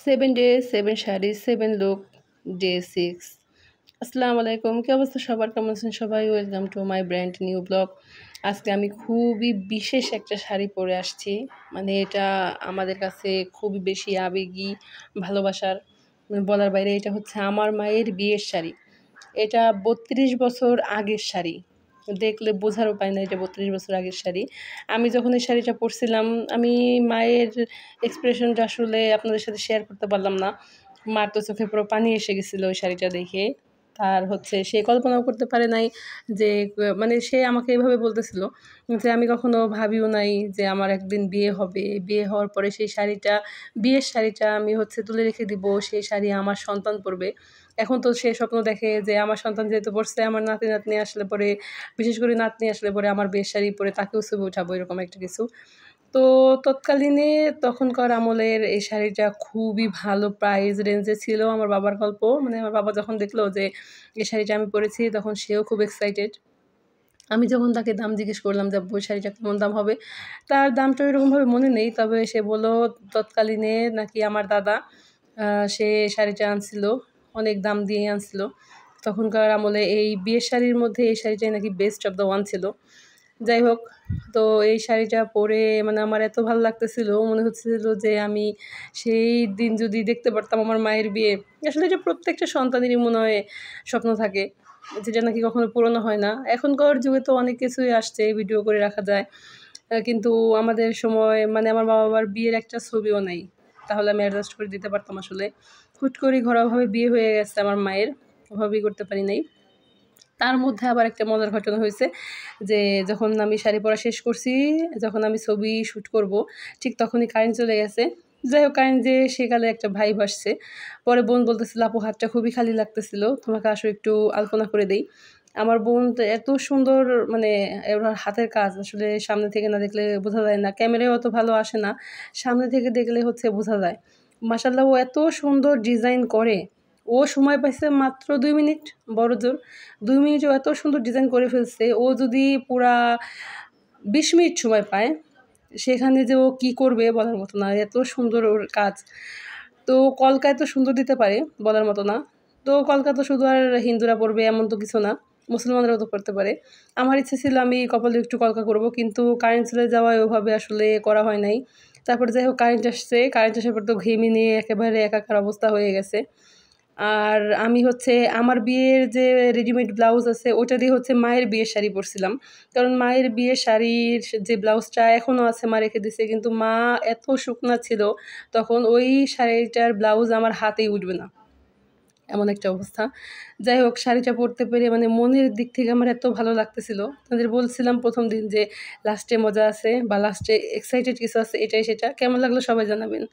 7 days 7 sari 7 look day 6। আসসালামু আলাইকুম, কি অবস্থা সবার, কেমন আছেন সবাই? Welcome to my brand new blog. আজকে আমি খুবই বিশেষ একটা শাড়ি পরে আসছি। মানে এটা আমাদের কাছে খুবই বেশি আবেগী, ভালোবাসার, বলার বাইরে। এটা হচ্ছে আমার মায়ের বিয়ের শাড়ি। এটা 32 বছর আগের শাড়ি। দেখলে বোঝার উপায় নাই এটা 32 বছর আগের শাড়ি। আমি যখন এই শাড়িটা পরছিলাম, আমি মায়ের এক্সপ্রেশনটা আসলে আপনাদের সাথে শেয়ার করতে পারলাম না। মার তো চোখে পুরো পানি এসে গেছিল ওই শাড়িটা দেখে। তার হচ্ছে সে কল্পনাও করতে পারে নাই যে মানে সে আমাকে এভাবে বলতেছিল যে আমি কখনো ভাবিও নাই যে আমার একদিন বিয়ে হবে। বিয়ে হওয়ার পরে সেই শাড়িটা, বিয়ের শাড়িটা আমি হচ্ছে তুলে রেখে দিব, সেই শাড়ি আমার সন্তান পরবে। এখন তো সে স্বপ্ন দেখে যে আমার সন্তান যেহেতু পড়ছে, আমার নাতি-নাতনি আসলে পরে, বিশেষ করে নাতনি আসলে পরে আমার বিয়ের শাড়ি পরে তাকেও ছবি উঠাবো, এরকম একটা কিছু। তো তৎকালীনে তখনকার আমলের এই শাড়িটা খুবই ভালো প্রাইস রেঞ্জে ছিল। আমার বাবার গল্প, মানে আমার বাবা যখন দেখলো যে এই শাড়িটা আমি পরেছি, তখন সেও খুব এক্সাইটেড। আমি যখন তাকে দাম জিজ্ঞেস করলাম যে, "আব্বু এই শাড়িটা কেমন দাম হবে?" তার দামটা ওইরকমভাবে মনে নেই। তবে সে বলল তৎকালীনে নাকি আমার দাদা সে শাড়িটা আনছিল, অনেক দাম দিয়ে আনছিল। তখনকার আমলে এই বিয়ের শাড়ির মধ্যে এই শাড়িটাই নাকি বেস্ট অফ দ্য ওয়ান ছিল। যাই হোক, তো এই শাড়িটা পরে মানে আমার এত ভালো লাগতেছিল, মনে হচ্ছিল যে আমি সেই দিন যদি দেখতে পারতাম আমার মায়ের বিয়ে। আসলে এটা প্রত্যেকটা সন্তানেরই মনে হয় স্বপ্ন থাকে, যেটা নাকি কখনো পূরণও হয় না। এখনকার যুগে তো অনেক কিছুই আসছে, ভিডিও করে রাখা যায়। কিন্তু আমাদের সময় মানে আমার বাবার বিয়ের একটা ছবিও নাই। তাহলে আমি অ্যাডজাস্ট করে দিতে পারতাম আসলে। হুট করে ঘরোয়াভাবে বিয়ে হয়ে গেছে আমার মায়ের, ওভাবেই করতে পারি নাই। তার মধ্যে আবার একটা মজার ঘটনা হয়েছে যে, যখন আমি শাড়ি পরা শেষ করছি, যখন আমি ছবি শ্যুট করব, ঠিক তখনই কারেন্ট চলে গেছে। যাই হোক, কারেন্ট যেয়ে সেকালে একটা ভাইব আসছে। পরে বোন বলতেছিল, "আপু হাতটা খুবই খালি লাগতেছিল, তোমাকে আসো একটু আলপনা করে দেই।" আমার বোন তো এত সুন্দর, মানে ওর হাতের কাজ আসলে সামনে থেকে না দেখলে বোঝা যায় না। ক্যামেরায় অত ভালো আসে না। সামনে থেকে দেখলে হচ্ছে বোঝা যায়। মাশাআল্লাহ, ও এত সুন্দর ডিজাইন করে। ও সময় পাইছে মাত্র ২ মিনিট, বড়জোর ২ মিনিটেও এত সুন্দর ডিজাইন করে ফেলছে। ও যদি পুরা ২০ মিনিট সময় পায়, সেখানে যে ও কি করবে বলার মতো না। এত সুন্দর ওর কাজ। তো কলকা এত সুন্দর দিতে পারে, বলার মতো না। তো কলকা তো শুধু আর হিন্দুরা পড়বে এমন তো কিছু না। মুসলমানরাও তো করতে পারে। আমার ইচ্ছে ছিল আমি কপালে একটু কলকা করব, কিন্তু কারেন্ট চলে যাওয়ায় ওভাবে আসলে করা হয় নাই। তারপর যাই হোক, কারেন্ট আসছে। কারেন্ট আসার পর তো ঘেমে নিয়ে একেবারে একাকার অবস্থা হয়ে গেছে। আর আমি হচ্ছে আমার বিয়ের যে রেডিমেড ব্লাউজ আছে, ওটা দিয়ে হচ্ছে মায়ের বিয়ের শাড়ি পরছিলাম। কারণ মায়ের বিয়ের শাড়ির যে ব্লাউজটা এখনও আছে, মা রেখে দিছে। কিন্তু মা এত শুকনা ছিল তখন, ওই শাড়িটার ব্লাউজ আমার হাতেই উঠবে না, এমন একটা অবস্থা। যাই হোক, শাড়িটা পরতে পেরে মানে মনের দিক থেকে আমার এত ভালো লাগতেছিল। তাদের বলছিলাম ১ম দিন যে লাস্টে মজা আছে বা লাস্টে এক্সাইটেড কিছু আছে, এটাই সেটা। কেমন লাগলো সবাই জানাবেন।